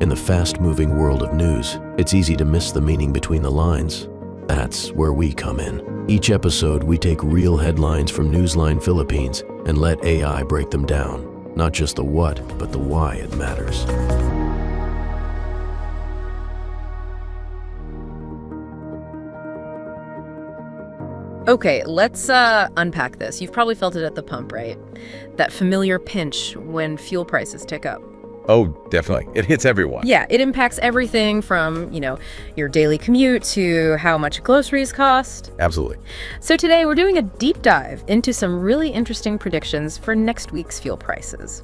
In the fast-moving world of news, it's easy to miss the meaning between the lines. That's where we come in. Each episode, we take real headlines from Newsline Philippines and let AI break them down. Not just the what, but the why it matters. Okay, let's unpack this. You've probably felt it at the pump, right? That familiar pinch when fuel prices tick up. Oh, definitely. It hits everyone. Yeah, it impacts everything from, your daily commute to how much groceries cost. Absolutely. So today we're doing a deep dive into some really interesting predictions for next week's fuel prices.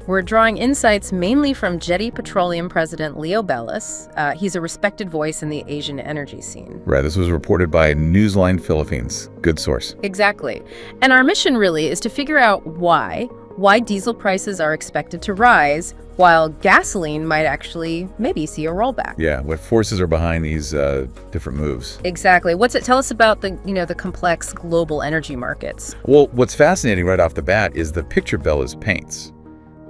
We're drawing insights mainly from Jetti Petroleum president Leo Bellis. He's a respected voice in the Asian energy scene. Right. This was reported by Newsline Philippines. Good source. Exactly. And our mission really is to figure out why diesel prices are expected to rise while gasoline might actually maybe see a rollback. Yeah. What forces are behind these different moves? Exactly. Tell us about the complex global energy markets. Well, what's fascinating right off the bat is the picture Bellis paints.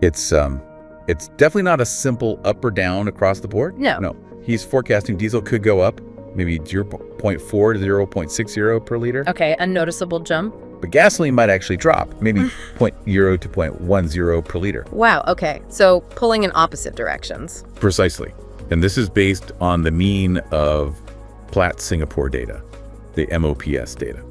It's definitely not a simple up or down across the board. No. He's forecasting diesel could go up maybe 0.4 to 0.60 per liter. Okay, a noticeable jump. But gasoline might actually drop, maybe 0.0 to 0.10 per liter. Wow, okay. So pulling in opposite directions. Precisely. And this is based on the mean of Platts Singapore data, the MOPS data.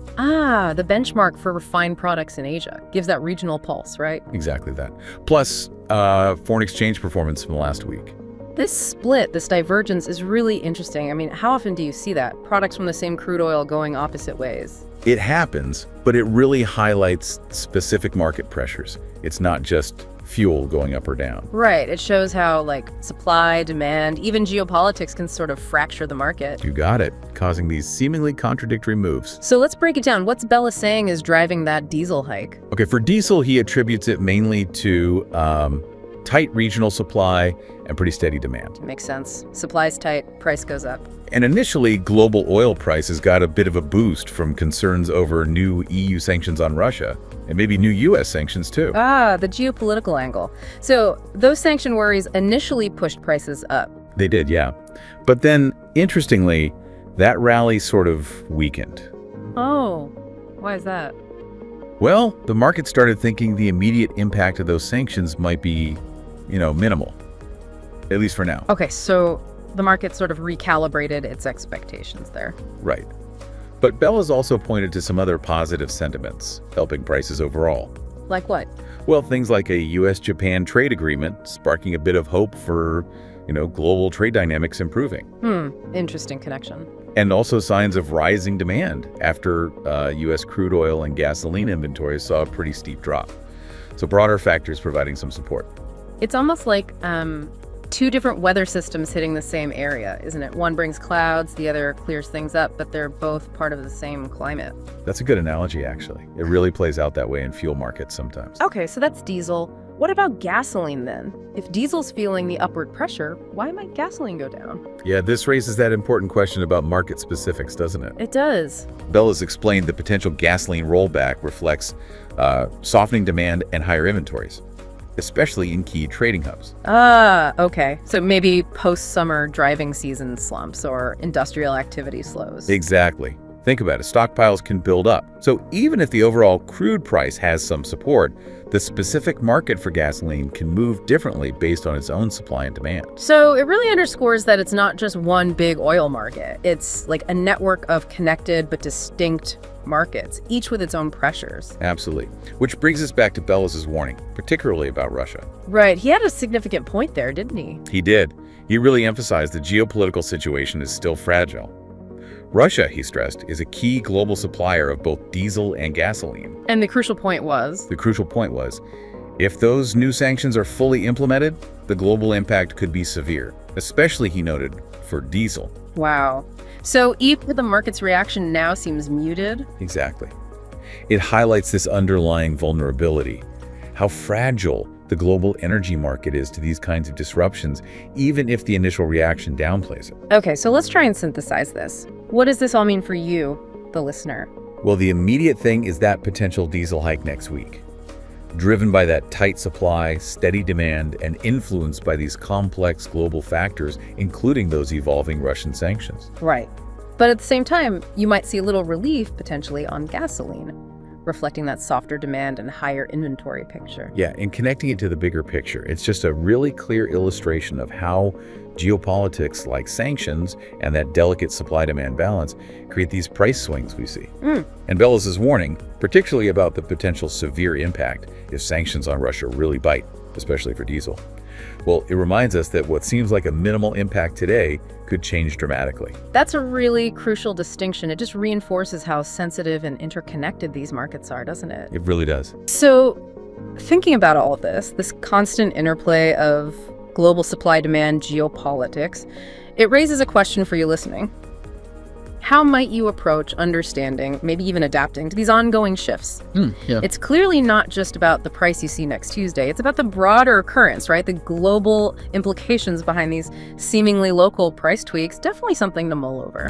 The benchmark for refined products in Asia. Gives that regional pulse, right? Exactly that. Plus, foreign exchange performance from last week. This split, this divergence is really interesting. I mean, how often do you see that? Products from the same crude oil going opposite ways. It happens, but it really highlights specific market pressures. It's not just fuel going up or down. Right. It shows how, supply, demand, even geopolitics can sort of fracture the market. You got it, causing these seemingly contradictory moves. So let's break it down. What's Bellis saying is driving that diesel hike? Okay, for diesel, he attributes it mainly to tight regional supply and pretty steady demand. Makes sense. Supply's tight, price goes up. And initially, global oil prices got a bit of a boost from concerns over new EU sanctions on Russia, and maybe new US sanctions too. The geopolitical angle. So those sanction worries initially pushed prices up. They did, yeah. But then, interestingly, that rally sort of weakened. Oh, why is that? Well, the market started thinking the immediate impact of those sanctions might be, minimal, at least for now. Okay, so the market sort of recalibrated its expectations there. Right. But Bellis also pointed to some other positive sentiments, helping prices overall. Like what? Well, things like a U.S.-Japan trade agreement sparking a bit of hope for, global trade dynamics improving. Interesting connection. And also signs of rising demand after U.S. crude oil and gasoline inventories saw a pretty steep drop. So broader factors providing some support. It's almost like two different weather systems hitting the same area, isn't it? One brings clouds, the other clears things up, but they're both part of the same climate. That's a good analogy, actually. It really plays out that way in fuel markets sometimes. Okay, so that's diesel. What about gasoline then? If diesel's feeling the upward pressure, why might gasoline go down? Yeah, this raises that important question about market specifics, doesn't it? It does. Bellis explained the potential gasoline rollback reflects softening demand and higher inventories, especially in key trading hubs. Okay. So maybe post-summer driving season slumps or industrial activity slows. Exactly. Think about it. Stockpiles can build up. So even if the overall crude price has some support, the specific market for gasoline can move differently based on its own supply and demand. So it really underscores that it's not just one big oil market. It's like a network of connected but distinct markets, each with its own pressures. Absolutely. Which brings us back to Bellis's warning, particularly about Russia. Right. He had a significant point there, didn't he? He did. He really emphasized the geopolitical situation is still fragile. Russia, he stressed, is a key global supplier of both diesel and gasoline. And the crucial point was? If those new sanctions are fully implemented, the global impact could be severe, especially, he noted, for diesel. Wow. So even the market's reaction now seems muted? Exactly. It highlights this underlying vulnerability, how fragile the global energy market is to these kinds of disruptions, even if the initial reaction downplays it. Okay, so let's try and synthesize this. What does this all mean for you, the listener? Well, the immediate thing is that potential diesel hike next week. driven by that tight supply, steady demand, and influenced by these complex global factors, including those evolving Russian sanctions. Right. But at the same time, you might see a little relief potentially on gasoline, reflecting that softer demand and higher inventory picture. Yeah, and connecting it to the bigger picture, it's just a really clear illustration of how geopolitics like sanctions and that delicate supply-demand balance create these price swings we see. And Bellis is warning, particularly about the potential severe impact if sanctions on Russia really bite, especially for diesel. Well, it reminds us that what seems like a minimal impact today could change dramatically. That's a really crucial distinction. It just reinforces how sensitive and interconnected these markets are, doesn't it? It really does. So, thinking about all of this constant interplay of global supply-demand geopolitics, it raises a question for you listening. How might you approach understanding, maybe even adapting to these ongoing shifts? It's clearly not just about the price you see next Tuesday. It's about the broader currents, right? The global implications behind these seemingly local price tweaks. Definitely something to mull over.